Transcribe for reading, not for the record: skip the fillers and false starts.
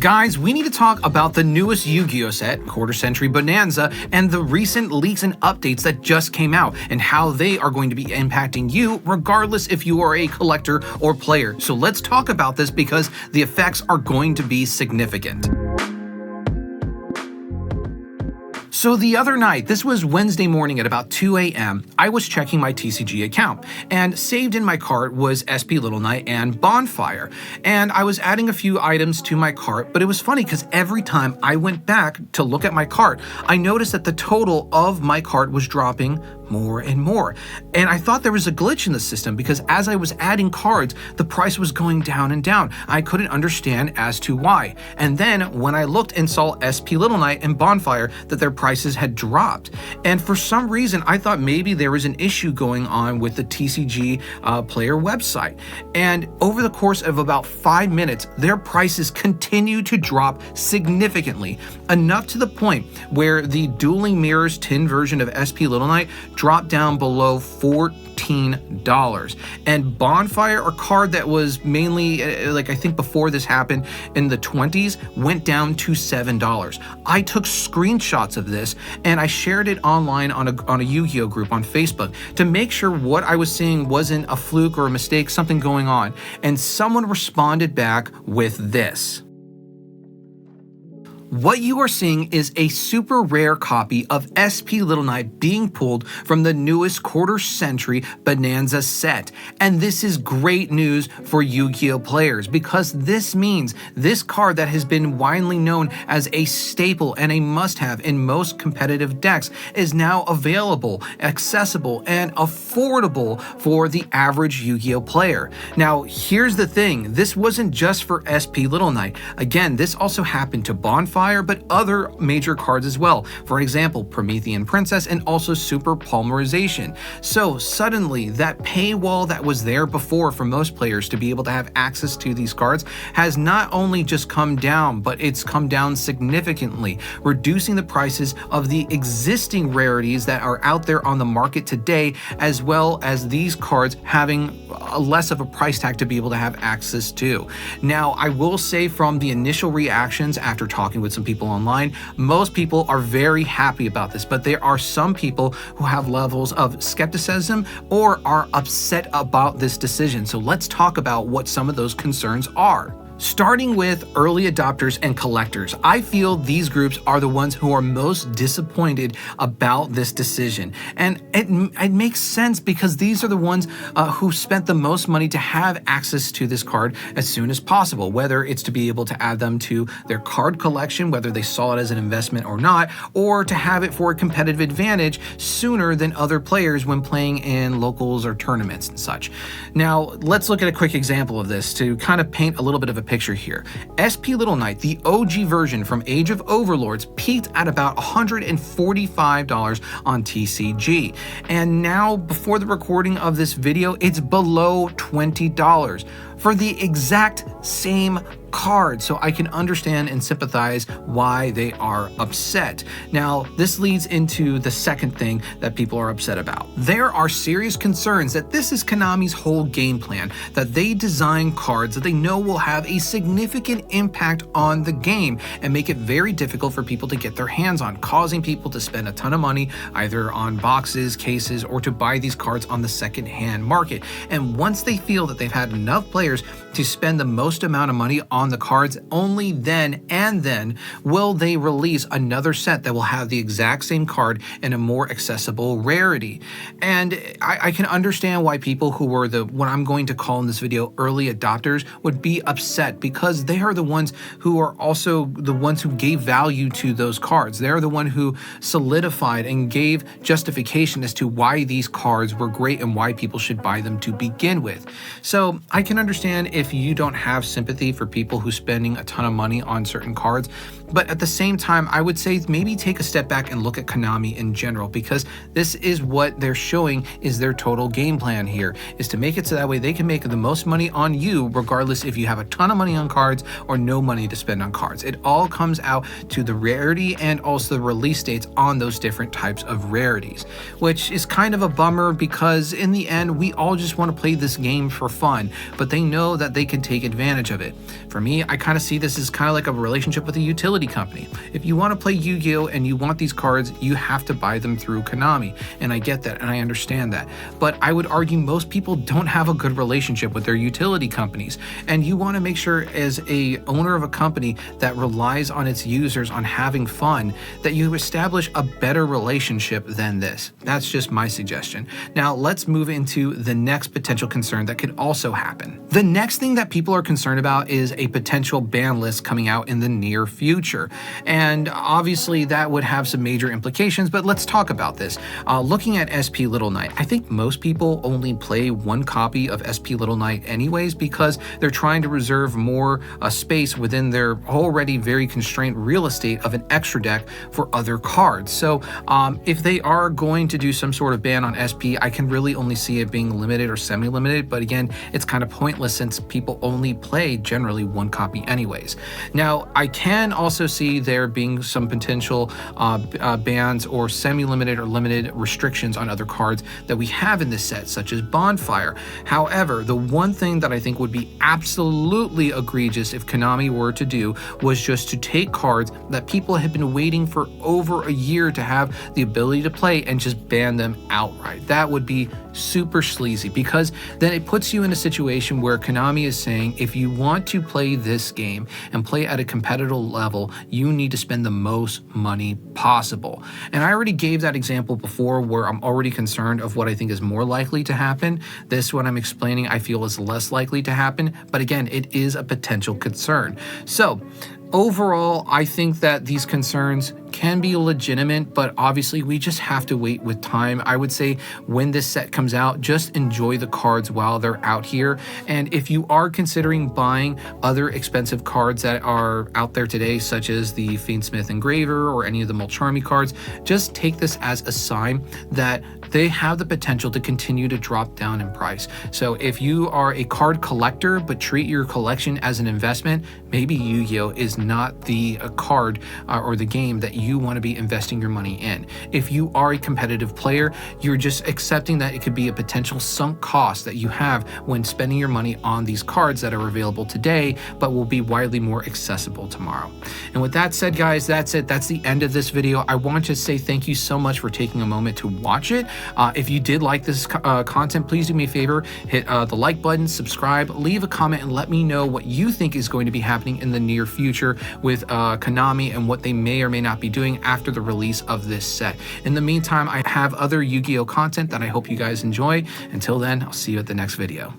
Guys, we need to talk about the newest Yu-Gi-Oh set, Century Bonanza, and the recent leaks and updates that just came out, and how they are going to be impacting you regardless if you are a collector or player. So let's talk about this because the effects are going to be significant. So the other night, this was Wednesday morning at about 2 a.m., I was checking my TCG account, and saved in my cart was SP Little Knight and Bonfire. And I was adding a few items to my cart, but it was funny because every time I went back to look at my cart, I noticed that the total of my cart was dropping more and more. And I thought there was a glitch in the system because as I was adding cards, the price was going down and down. I couldn't understand as to why. And then when I looked and saw SP Little Knight and Bonfire, that their prices had dropped. And for some reason, I thought maybe there was an issue going on with the TCG player website. And over the course of about 5 minutes, their prices continued to drop significantly, enough to the point where the Dueling Mirrors tin version of SP Little Knight dropped down below $14. And Bonfire, a card that was mainly, I think before this happened, in the 20s, went down to $7. I took screenshots of this and I shared it online on a Yu-Gi-Oh group on Facebook to make sure what I was seeing wasn't a fluke or a mistake, something going on. And someone responded back with this. What you are seeing is a super rare copy of SP Little Knight being pulled from the newest Century Bonanza set. And this is great news for Yu-Gi-Oh players because this means this card that has been widely known as a staple and a must-have in most competitive decks is now available, accessible, and affordable for the average Yu-Gi-Oh player. Now, here's the thing. This wasn't just for SP Little Knight. Again, this also happened to Bonfire, but other major cards as well. For example, Promethean Princess and also Super Polymerization. So suddenly that paywall that was there before for most players to be able to have access to these cards has not only just come down, but it's come down significantly, reducing the prices of the existing rarities that are out there on the market today, as well as these cards having less of a price tag to be able to have access to. Now, I will say from the initial reactions after talking with some people online, most people are very happy about this, but there are some people who have levels of skepticism or are upset about this decision. So let's talk about what some of those concerns are. Starting with early adopters and collectors, I feel these groups are the ones who are most disappointed about this decision. And it makes sense because these are the ones who spent the most money to have access to this card as soon as possible, whether it's to be able to add them to their card collection, whether they saw it as an investment or not, or to have it for a competitive advantage sooner than other players when playing in locals or tournaments and such. Now, let's look at a quick example of this to kind of paint a little bit of a picture here. SP Little Knight, the OG version from Age of Overlords, peaked at about $145 on TCG. And now, before the recording of this video, it's below $20 for the exact same card. So I can understand and sympathize why they are upset. Now, this leads into the second thing that people are upset about. There are serious concerns that this is Konami's whole game plan, that they design cards that they know will have a significant impact on the game and make it very difficult for people to get their hands on, causing people to spend a ton of money either on boxes, cases, or to buy these cards on the second-hand market. And once they feel that they've had enough players to spend the most amount of money on the cards, only then and then will they release another set that will have the exact same card in a more accessible rarity. And I can understand why people who were what I'm going to call in this video early adopters would be upset, because they are the ones who are also the ones who gave value to those cards. They're the one who solidified and gave justification as to why these cards were great and why people should buy them to begin with. So I can understand if you don't have sympathy for people who spending a ton of money on certain cards, but at the same time, I would say maybe take a step back and look at Konami in general, because this is what they're showing is their total game plan here, is to make it so that way they can make the most money on you, regardless if you have a ton of money on cards or no money to spend on cards. It all comes out to the rarity and also the release dates on those different types of rarities, which is kind of a bummer because in the end, we all just want to play this game for fun, but they know that that they can take advantage of it. For me, I kind of see this as kind of like a relationship with a utility company. If you want to play Yu-Gi-Oh! And you want these cards, you have to buy them through Konami. And I get that and I understand that. But I would argue most people don't have a good relationship with their utility companies. And you want to make sure, as a owner of a company that relies on its users on having fun, that you establish a better relationship than this. That's just my suggestion. Now let's move into the next potential concern that could also happen. The next thing that people are concerned about is a potential ban list coming out in the near future. And obviously that would have some major implications, but let's talk about this. Looking at SP Little Knight, I think most people only play one copy of SP Little Knight anyways, because they're trying to reserve more space within their already very constrained real estate of an extra deck for other cards. So if they are going to do some sort of ban on SP, I can really only see it being limited or semi-limited, but again, it's kind of pointless since people only play generally one copy anyways. Now, I can also see there being some potential bans or semi-limited or limited restrictions on other cards that we have in this set, such as Bonfire. However, the one thing that I think would be absolutely egregious if Konami were to do was just to take cards that people have been waiting for over a year to have the ability to play and just ban them outright. That would be super sleazy, because then it puts you in a situation where Konami is saying, if you want to play this game and play at a competitive level, you need to spend the most money possible. And I already gave that example before where I'm already concerned of what I think is more likely to happen. This, what I'm explaining, I feel is less likely to happen, but again, it is a potential concern. So overall, I think that these concerns can be legitimate, but obviously we just have to wait with time. I would say when this set comes out, just enjoy the cards while they're out here. And if you are considering buying other expensive cards that are out there today, such as the Fiendsmith Engraver or any of the Mulcharmy cards, just take this as a sign that they have the potential to continue to drop down in price. So if you are a card collector but treat your collection as an investment, maybe Yu-Gi-Oh! Is not the card or the game that you want to be investing your money in. If you are a competitive player, you're just accepting that it could be a potential sunk cost that you have when spending your money on these cards that are available today but will be widely more accessible tomorrow. And with that said, guys, that's it. That's the end of this video. I want to say thank you so much for taking a moment to watch it. If you did like this content, please do me a favor, hit the like button, subscribe, leave a comment, and let me know what you think is going to be happening in the near future with Konami and what they may or may not be doing after the release of this set. In the meantime, I have other Yu-Gi-Oh! Content that I hope you guys enjoy. Until then, I'll see you at the next video.